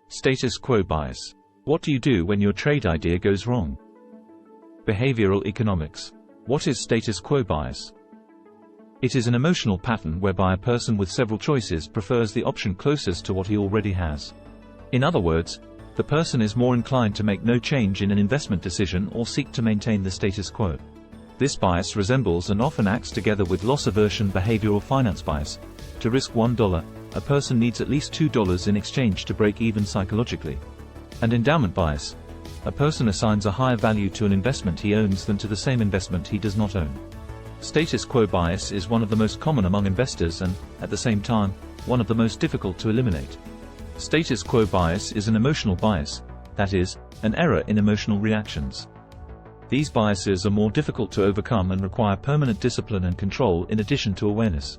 Status quo bias. What do you do when your trade idea goes wrong? Behavioral economics. What is status quo bias? It is an emotional pattern whereby a person with several choices prefers the option closest to what he already has. In other words, the person is more inclined to make no change in an investment decision or seek to maintain the status quo. This bias resembles and often acts together with loss aversion behavioral finance bias. To risk $1, a person needs at least $2 in exchange to break even psychologically. And endowment bias. A person assigns a higher value to an investment he owns than to the same investment he does not own. Status quo bias is one of the most common among investors and, at the same time, one of the most difficult to eliminate. Status quo bias is an emotional bias, that is, an error in emotional reactions. These biases are more difficult to overcome and require permanent discipline and control in addition to awareness.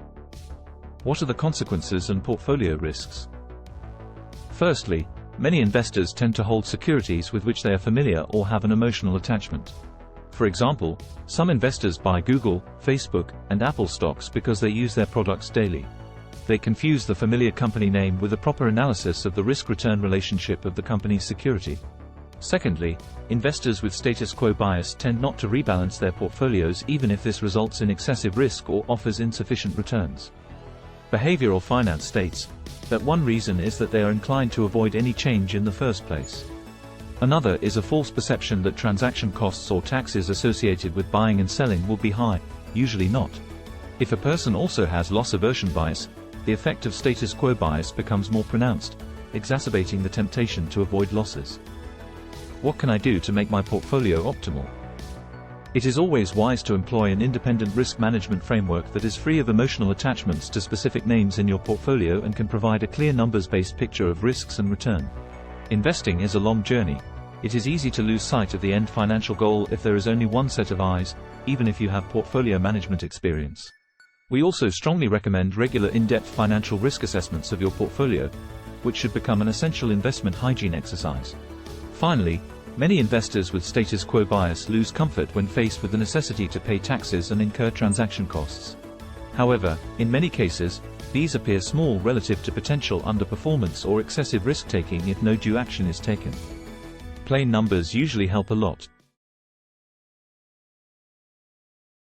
What are the consequences and portfolio risks? Firstly, many investors tend to hold securities with which they are familiar or have an emotional attachment. For example, some investors buy Google, Facebook, and Apple stocks because they use their products daily. They confuse the familiar company name with a proper analysis of the risk-return relationship of the company's security. Secondly, investors with status quo bias tend not to rebalance their portfolios even if this results in excessive risk or offers insufficient returns. Behavioral finance states that one reason is that they are inclined to avoid any change in the first place. Another is a false perception that transaction costs or taxes associated with buying and selling will be high, usually not. If a person also has loss aversion bias, the effect of status quo bias becomes more pronounced, exacerbating the temptation to avoid losses. What can I do to make my portfolio optimal? It is always wise to employ an independent risk management framework that is free of emotional attachments to specific names in your portfolio and can provide a clear numbers-based picture of risks and return. Investing is a long journey. It is easy to lose sight of the end financial goal if there is only one set of eyes, even if you have portfolio management experience. We also strongly recommend regular in-depth financial risk assessments of your portfolio, which should become an essential investment hygiene exercise. Finally, many investors with status quo bias lose comfort when faced with the necessity to pay taxes and incur transaction costs. However, in many cases, these appear small relative to potential underperformance or excessive risk-taking if no due action is taken. Plain numbers usually help a lot.